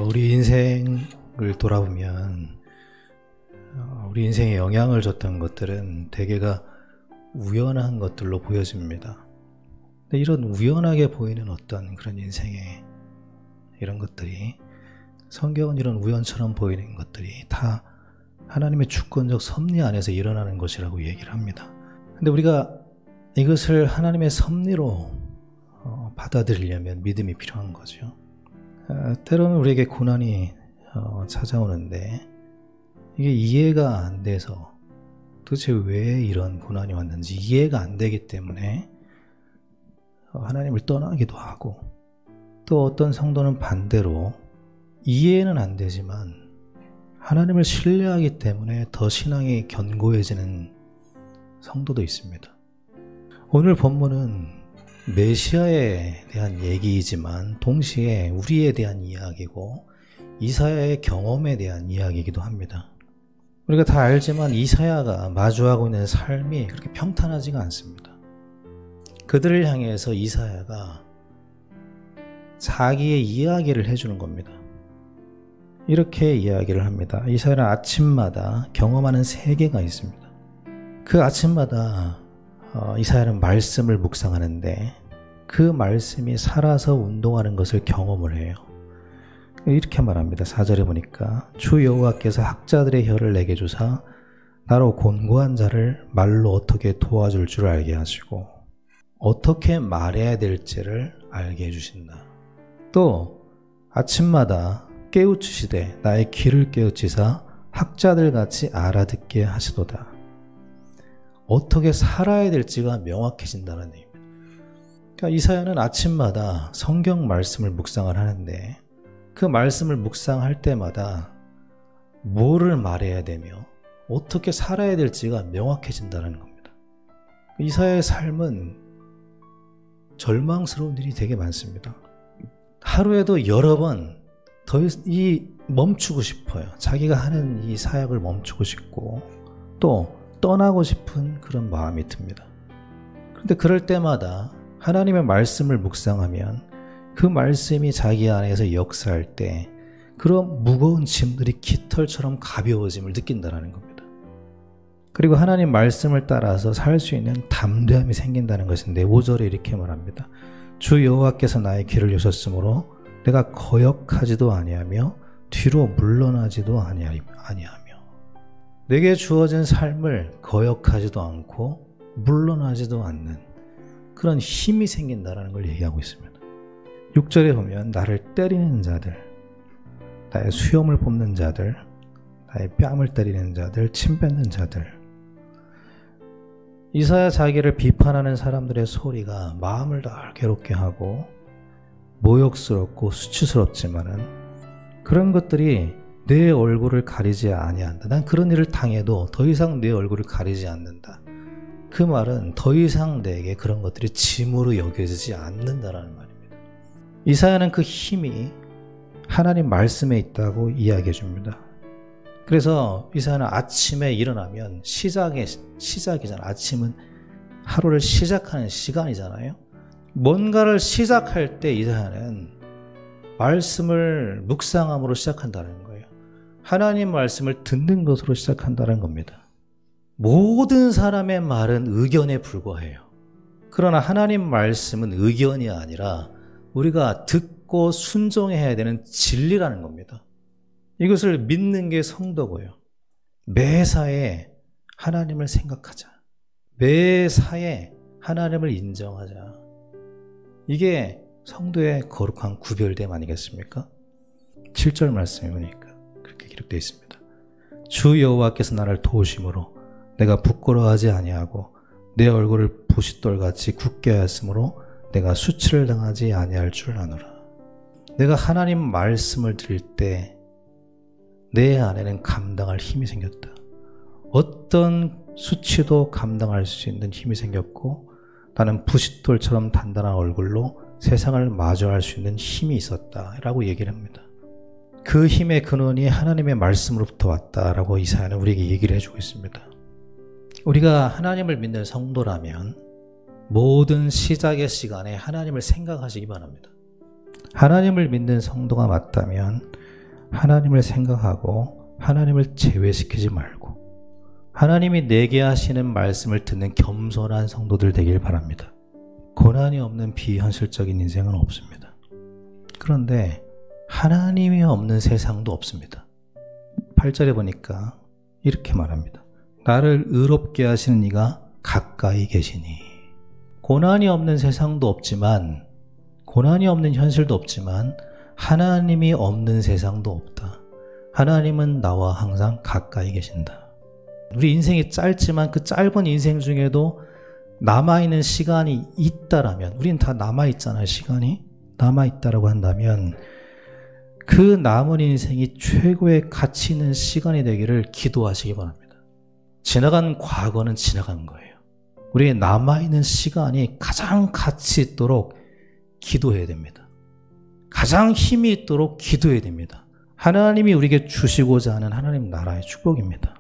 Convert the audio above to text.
우리 인생을 돌아보면 우리 인생에 영향을 줬던 것들은 대개가 우연한 것들로 보여집니다. 근데 이런 우연하게 보이는 어떤 그런 인생의 이런 것들이, 성경은 이런 우연처럼 보이는 것들이 다 하나님의 주권적 섭리 안에서 일어나는 것이라고 얘기를 합니다. 근데 우리가 이것을 하나님의 섭리로 받아들이려면 믿음이 필요한 거죠. 때로는 우리에게 고난이 찾아오는데 이게 이해가 안 돼서, 도대체 왜 이런 고난이 왔는지 이해가 안 되기 때문에 하나님을 떠나기도 하고, 또 어떤 성도는 반대로 이해는 안 되지만 하나님을 신뢰하기 때문에 더 신앙이 견고해지는 성도도 있습니다. 오늘 본문은 메시아에 대한 얘기이지만 동시에 우리에 대한 이야기고 이사야의 경험에 대한 이야기이기도 합니다. 우리가 다 알지만 이사야가 마주하고 있는 삶이 그렇게 평탄하지가 않습니다. 그들을 향해서 이사야가 자기의 이야기를 해주는 겁니다. 이렇게 이야기를 합니다. 이사야는 아침마다 경험하는 세계가 있습니다. 그 아침마다 이사야는 말씀을 묵상하는데 그 말씀이 살아서 운동하는 것을 경험을 해요. 이렇게 말합니다. 4절에 보니까 주 여호와께서 학자들의 혀를 내게 주사 나로 곤고한 자를 말로 어떻게 도와줄 줄 알게 하시고 어떻게 말해야 될지를 알게 해주신다. 또 아침마다 깨우치시되 나의 귀를 깨우치사 학자들같이 알아듣게 하시도다. 어떻게 살아야 될지가 명확해진다는 얘기입니다. 그러니까 이사야는 아침마다 성경 말씀을 묵상을 하는데 그 말씀을 묵상할 때마다 뭐를 말해야 되며 어떻게 살아야 될지가 명확해진다는 겁니다. 이사야의 삶은 절망스러운 일이 되게 많습니다. 하루에도 여러 번 멈추고 싶어요. 자기가 하는 이 사역을 멈추고 싶고 또 떠나고 싶은 그런 마음이 듭니다. 그런데 그럴 때마다 하나님의 말씀을 묵상하면 그 말씀이 자기 안에서 역사할 때 그런 무거운 짐들이 깃털처럼 가벼워짐을 느낀다는 겁니다. 그리고 하나님 말씀을 따라서 살 수 있는 담대함이 생긴다는 것인데 5절에 이렇게 말합니다. 주 여호와께서 나의 길을 여셨으므로 내가 거역하지도 아니하며 뒤로 물러나지도 아니하며 내게 주어진 삶을 거역하지도 않고 물러나지도 않는 그런 힘이 생긴다는 걸 얘기하고 있습니다. 6절에 보면 나를 때리는 자들, 나의 수염을 뽑는 자들, 나의 뺨을 때리는 자들, 침 뱉는 자들, 이사야 자기를 비판하는 사람들의 소리가 마음을 다 괴롭게 하고 모욕스럽고 수치스럽지만은 그런 것들이 내 얼굴을 가리지 아니한다. 난 그런 일을 당해도 더 이상 내 얼굴을 가리지 않는다. 그 말은 더 이상 내게 그런 것들이 짐으로 여겨지지 않는다라는 말입니다. 이사야는 그 힘이 하나님 말씀에 있다고 이야기해 줍니다. 그래서 이사야는 아침에 일어나면 시작이잖아요. 아침은 하루를 시작하는 시간이잖아요. 뭔가를 시작할 때 이사야는 말씀을 묵상함으로 시작한다는 거예요. 하나님 말씀을 듣는 것으로 시작한다는 겁니다. 모든 사람의 말은 의견에 불과해요. 그러나 하나님 말씀은 의견이 아니라 우리가 듣고 순종해야 되는 진리라는 겁니다. 이것을 믿는 게 성도고요. 매사에 하나님을 생각하자. 매사에 하나님을 인정하자. 이게 성도의 거룩한 구별됨 아니겠습니까? 7절 말씀에 보니까 그렇게 기록되어 있습니다. 주 여호와께서 나를 도우심으로 내가 부끄러워하지 아니하고 내 얼굴을 부싯돌같이 굳게 하였으므로 내가 수치를 당하지 아니할 줄 아노라. 내가 하나님 말씀을 들을 때 내 안에는 감당할 힘이 생겼다. 어떤 수치도 감당할 수 있는 힘이 생겼고 나는 부싯돌처럼 단단한 얼굴로 세상을 마주할 수 있는 힘이 있었다라고 얘기를 합니다. 그 힘의 근원이 하나님의 말씀으로부터 왔다라고 이사야는 우리에게 얘기를 해주고 있습니다. 우리가 하나님을 믿는 성도라면 모든 시작의 시간에 하나님을 생각하시기 바랍니다. 하나님을 믿는 성도가 맞다면 하나님을 생각하고 하나님을 제외시키지 말고 하나님이 내게 하시는 말씀을 듣는 겸손한 성도들 되길 바랍니다. 고난이 없는 비현실적인 인생은 없습니다. 그런데 하나님이 없는 세상도 없습니다. 8절에 보니까 이렇게 말합니다. 나를 의롭게 하시는 이가 가까이 계시니. 고난이 없는 세상도 없지만, 고난이 없는 현실도 없지만 하나님이 없는 세상도 없다. 하나님은 나와 항상 가까이 계신다. 우리 인생이 짧지만 그 짧은 인생 중에도 남아있는 시간이 있다라면, 우린 다 남아있잖아요. 시간이 남아있다라고 한다면 그 남은 인생이 최고의 가치 있는 시간이 되기를 기도하시기 바랍니다. 지나간 과거는 지나간 거예요. 우리의 남아있는 시간이 가장 가치 있도록 기도해야 됩니다. 가장 힘이 있도록 기도해야 됩니다. 하나님이 우리에게 주시고자 하는 하나님 나라의 축복입니다.